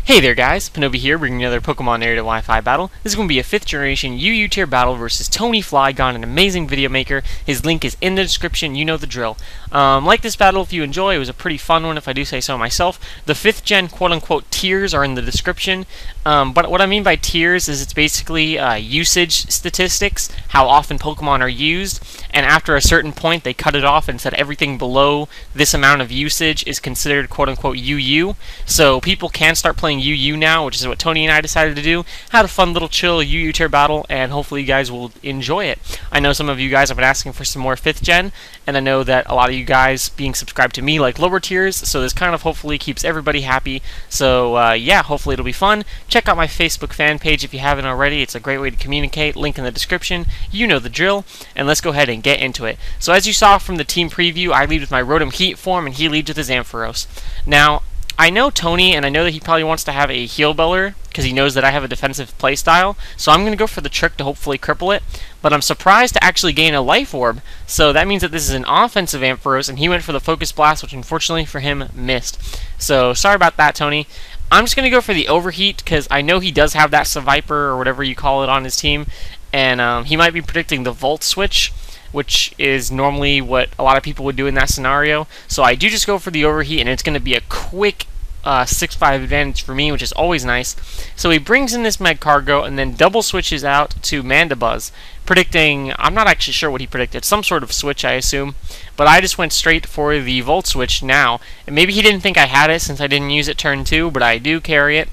Hey there guys, Panobi here, bringing another Pokemon Narrated Wi-Fi battle. This is going to be a 5th generation UU tier battle versus TonyFlygon, an amazing video maker. His link is in the description, you know the drill. Like this battle if you enjoy, it was a pretty fun one if I do say so myself. The 5th gen quote-unquote tiers are in the description, but what I mean by tiers is it's basically usage statistics, how often Pokemon are used, and after a certain point they cut it off and said everything below this amount of usage is considered quote-unquote UU, so people can start playing UU now, which is what Tony and I decided to do. Had a fun little chill UU tier battle, and hopefully you guys will enjoy it. I know some of you guys have been asking for some more 5th gen, and I know that a lot of you guys being subscribed to me like lower tiers, so this kind of hopefully keeps everybody happy. So yeah, hopefully it'll be fun. Check out my Facebook fan page if you haven't already. It's a great way to communicate. Link in the description. You know the drill, and let's go ahead and get into it. So as you saw from the team preview, I lead with my Rotom Heat form, and he leads with his Ampharos. Now, I know Tony, and I know that he probably wants to have a Heal Beller, because he knows that I have a defensive playstyle, so I'm going to go for the trick to hopefully cripple it, but I'm surprised to actually gain a Life Orb, so that means that this is an offensive Ampharos, and he went for the Focus Blast, which unfortunately for him missed. So, sorry about that, Tony. I'm just going to go for the Overheat, because I know he does have that Seviper, or whatever you call it, on his team, and he might be predicting the Volt Switch, which is normally what a lot of people would do in that scenario. So I do just go for the Overheat, and it's going to be a quick 6-5 advantage for me, which is always nice. So he brings in this Magcargo, and then double switches out to Mandibuzz, predicting, I'm not actually sure what he predicted, some sort of switch I assume, but I just went straight for the Volt Switch now. And maybe he didn't think I had it since I didn't use it turn 2, but I do carry it,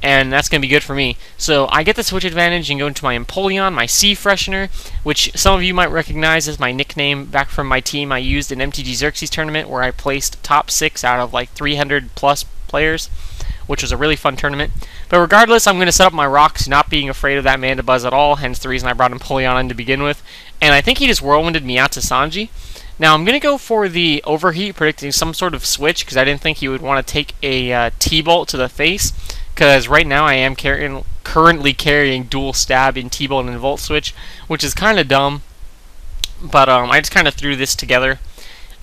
and that's going to be good for me. So I get the switch advantage and go into my Empoleon, my Sea Freshener, which some of you might recognize as my nickname back from my team I used in MTG Xerxes tournament, where I placed top 6 out of like 300 plus players, which was a really fun tournament. But regardless, I'm going to set up my rocks, not being afraid of that Mandibuzz at all, hence the reason I brought Empoleon in to begin with. And I think he just Whirlwinded me out to Sanji. Now I'm going to go for the Overheat, predicting some sort of switch, because I didn't think he would want to take a T-Bolt to the face, because right now I am currently carrying dual stab in T-Bolt and Volt Switch, which is kind of dumb, but I just kind of threw this together,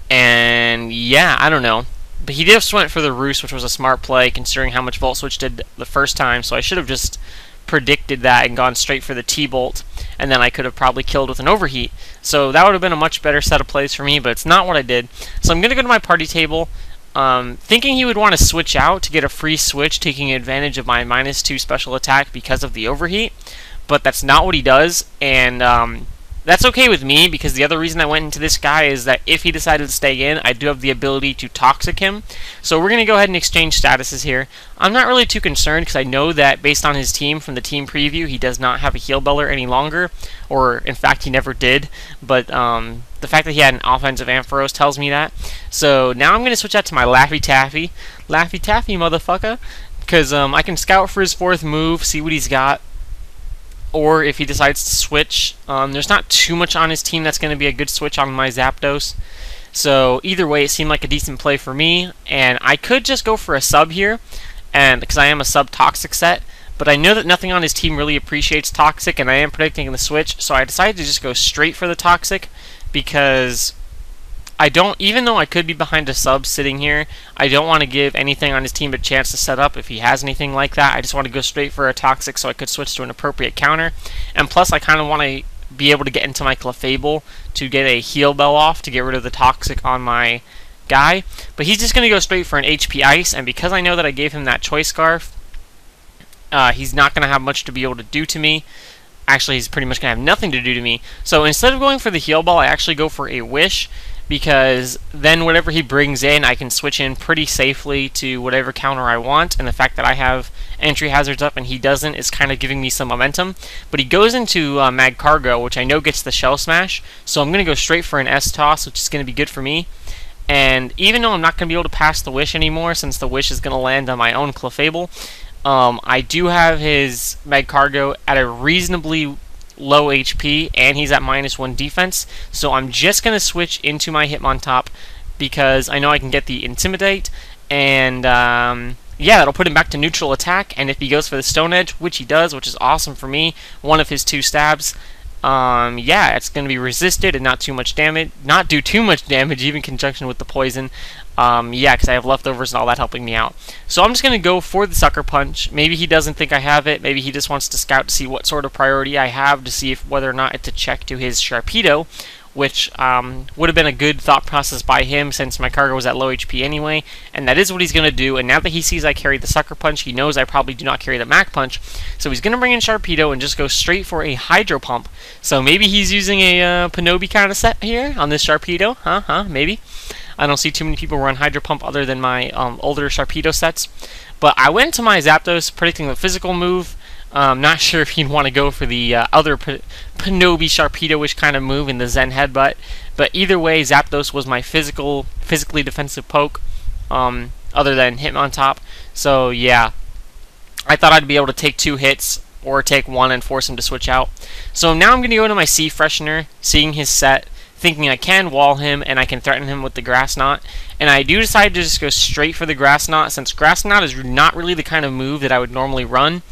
and yeah, I don't know. But he just went for the Roost, which was a smart play considering how much Volt Switch did the first time, so I should have just predicted that and gone straight for the T-Bolt, and then I could have probably killed with an Overheat. So that would have been a much better set of plays for me, but it's not what I did. So I'm going to go to my party table, thinking he would want to switch out to get a free switch, taking advantage of my -2 special attack because of the Overheat, but that's not what he does, and that's okay with me, because the other reason I went into this guy is that if he decided to stay in, I do have the ability to Toxic him. So we're going to go ahead and exchange statuses here. I'm not really too concerned, because I know that based on his team from the team preview, he does not have a Heal Beller any longer, or in fact he never did, but the fact that he had an offensive Ampharos tells me that. So now I'm going to switch out to my Laffy Taffy. Laffy Taffy, motherfucker, because I can scout for his 4th move, see what he's got. Or if he decides to switch, there's not too much on his team that's going to be a good switch on my Zapdos. So either way, it seemed like a decent play for me, and I could just go for a sub here, and because I am a sub Toxic set, but I know that nothing on his team really appreciates Toxic, and I am predicting the switch, so I decided to just go straight for the Toxic, because I don't, even though I could be behind a sub sitting here, I don't want to give anything on his team a chance to set up if he has anything like that. I just want to go straight for a Toxic so I could switch to an appropriate counter. And plus I kind of want to be able to get into my Clefable to get a Heal Bell off to get rid of the Toxic on my guy. But he's just going to go straight for an HP Ice, and because I know that I gave him that Choice Scarf, he's not going to have much to be able to do to me. Actually, he's pretty much going to have nothing to do to me. So instead of going for the Heal Ball, I actually go for a Wish, because then whatever he brings in, I can switch in pretty safely to whatever counter I want, and the fact that I have entry hazards up and he doesn't is kind of giving me some momentum. But he goes into Magcargo, which I know gets the Shell Smash, so I'm going to go straight for an S-Toss, which is going to be good for me. And even though I'm not going to be able to pass the Wish anymore, since the Wish is going to land on my own Clefable, I do have his Magcargo at a reasonably low HP, and he's at -1 defense, so I'm just going to switch into my Hitmontop, because I know I can get the Intimidate, and yeah, that'll put him back to neutral attack, and if he goes for the Stone Edge, which he does, which is awesome for me, one of his 2 stabs, yeah, it's going to be resisted and not do too much damage, even in conjunction with the poison. Yeah, because I have leftovers and all that helping me out. So I'm just going to go for the Sucker Punch. Maybe he doesn't think I have it. Maybe he just wants to scout to see what sort of priority I have to see if whether or not it's a check to his Sharpedo, which would have been a good thought process by him since my cargo was at low HP anyway, and that is what he's going to do. And now that he sees I carry the Sucker Punch, he knows I probably do not carry the Mach Punch, so he's going to bring in Sharpedo and just go straight for a Hydro Pump. So maybe he's using a Pinobi kind of set here on this Sharpedo, maybe. I don't see too many people run Hydro Pump other than my older Sharpedo sets. But I went to my Zapdos predicting the physical move. Not sure if he'd want to go for the other Pinobi Sharpedo-ish kind of move in the Zen Headbutt. But either way, Zapdos was my physically defensive poke, other than Hitmontop. So yeah, I thought I'd be able to take 2 hits or take 1 and force him to switch out. So now I'm going to go into my Sea Freshener, seeing his set, thinking I can wall him and I can threaten him with the Grass Knot. And I do decide to just go straight for the Grass Knot, since Grass Knot is not really the kind of move that I would normally run.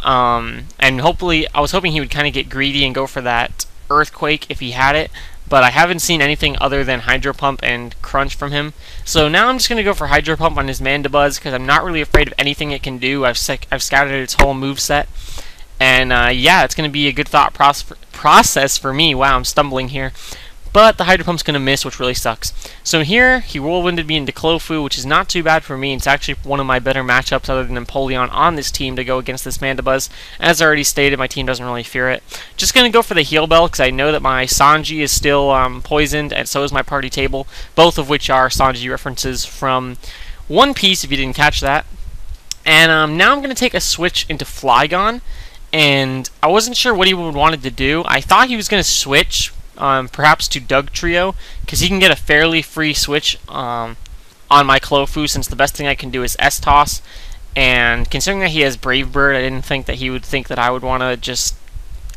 And hopefully, I was hoping he would kind of get greedy and go for that Earthquake if he had it, but I haven't seen anything other than Hydro Pump and Crunch from him. So now I'm just going to go for Hydro Pump on his Mandibuzz, because I'm not really afraid of anything it can do. I've scouted its whole moveset. And yeah, it's going to be a good thought process for me. Wow, I'm stumbling here. But the Hydro Pump's going to miss, which really sucks. So here, he Whirlwinded me into Clofoo, which is not too bad for me. It's actually one of my better matchups other than Empoleon on this team to go against this Mandibuzz. As I already stated, my team doesn't really fear it. Just going to go for the Heal Bell, because I know that my Sanji is still poisoned, and so is my party table, both of which are Sanji references from One Piece, if you didn't catch that. And now I'm going to take a switch into Flygon, and I wasn't sure what he would wanted to do. I thought he was going to switch perhaps to Dugtrio, because he can get a fairly free switch on my Clofoo, since the best thing I can do is S-Toss. And considering that he has Brave Bird, I didn't think that he would think that I would want to just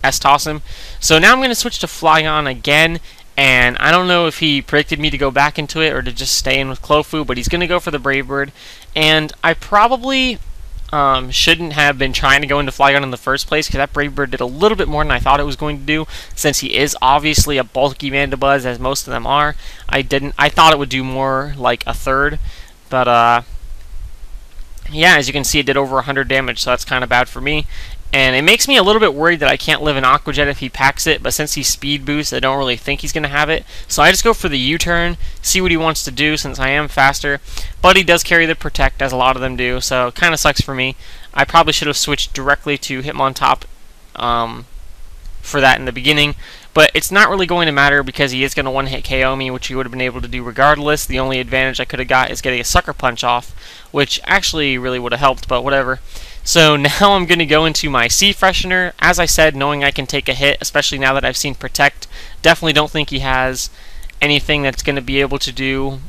S-Toss him. So now I'm going to switch to Flygon again, and I don't know if he predicted me to go back into it or to just stay in with Clofoo, but he's going to go for the Brave Bird. And I probably shouldn't have been trying to go into Flygon in the first place, because that Brave Bird did a little bit more than I thought it was going to do, since he is obviously a bulky Mandibuzz, as most of them are. I thought it would do more, like a third, but yeah, as you can see, it did over 100 damage, so that's kind of bad for me. And it makes me a little bit worried that I can't live an Aqua Jet if he packs it, but since he's Speed Boost, I don't really think he's going to have it. So I just go for the U-turn, see what he wants to do, since I am faster. But he does carry the Protect, as a lot of them do, so it kind of sucks for me. I probably should have switched directly to Hitmontop for that in the beginning. But it's not really going to matter, because he is going to one-hit KO me, which he would have been able to do regardless. The only advantage I could have got is getting a Sucker Punch off, which actually really would have helped, but whatever. So now I'm going to go into my Sea Freshener, as I said, knowing I can take a hit, especially now that I've seen Protect. Definitely don't think he has anything that's going to be able to do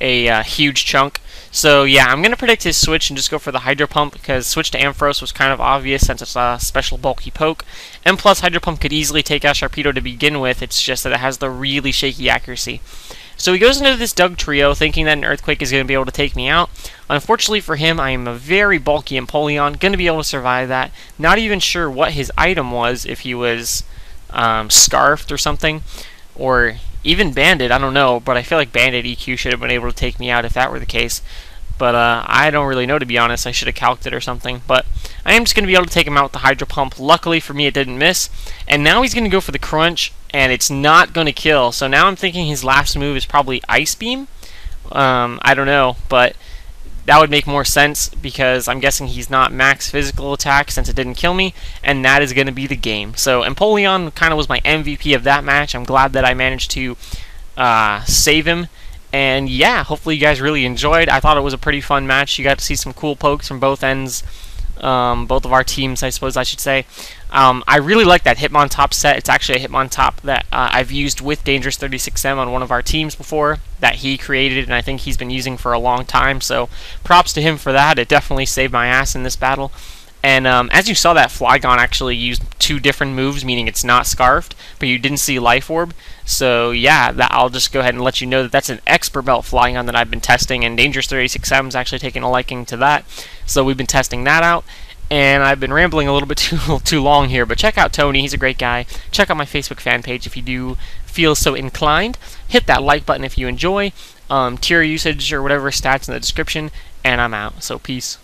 a huge chunk. So yeah, I'm going to predict his switch and just go for the Hydro Pump, because switch to Ampharos was kind of obvious since it's a special bulky poke. And plus, Hydro Pump could easily take out Sharpedo to begin with, it's just that it has the really shaky accuracy. So he goes into this Dugtrio thinking that an Earthquake is going to be able to take me out. Unfortunately for him, I am a very bulky Empoleon, going to be able to survive that. Not even sure what his item was, if he was Scarfed or something, or even Banded, I don't know, but I feel like Banded EQ should have been able to take me out if that were the case. But I don't really know, to be honest. I should have calced it or something. But I am just going to be able to take him out with the Hydro Pump. Luckily for me, it didn't miss. And now he's going to go for the Crunch, and it's not going to kill. So now I'm thinking his last move is probably Ice Beam. I don't know, but that would make more sense, because I'm guessing he's not max physical attack since it didn't kill me, and that is going to be the game. So Empoleon kind of was my MVP of that match. I'm glad that I managed to save him. And yeah, hopefully you guys really enjoyed. I thought it was a pretty fun match. You got to see some cool pokes from both ends, both of our teams, I suppose I should say. I really like that Hitmontop set. It's actually a Hitmontop that I've used with Dangerous 36M on one of our teams before, that he created, and I think he's been using for a long time. So props to him for that. It definitely saved my ass in this battle. And as you saw, that Flygon actually used 2 different moves, meaning it's not Scarfed, but you didn't see Life Orb. So yeah, I'll just go ahead and let you know that that's an Expert Belt Flygon that I've been testing, and Dangerous 36M is actually taking a liking to that. So we've been testing that out. And I've been rambling a little bit too long here, but check out Tony. He's a great guy. Check out my Facebook fan page if you do feel so inclined. Hit that like button if you enjoy. tier usage or whatever stats in the description, and I'm out. So peace.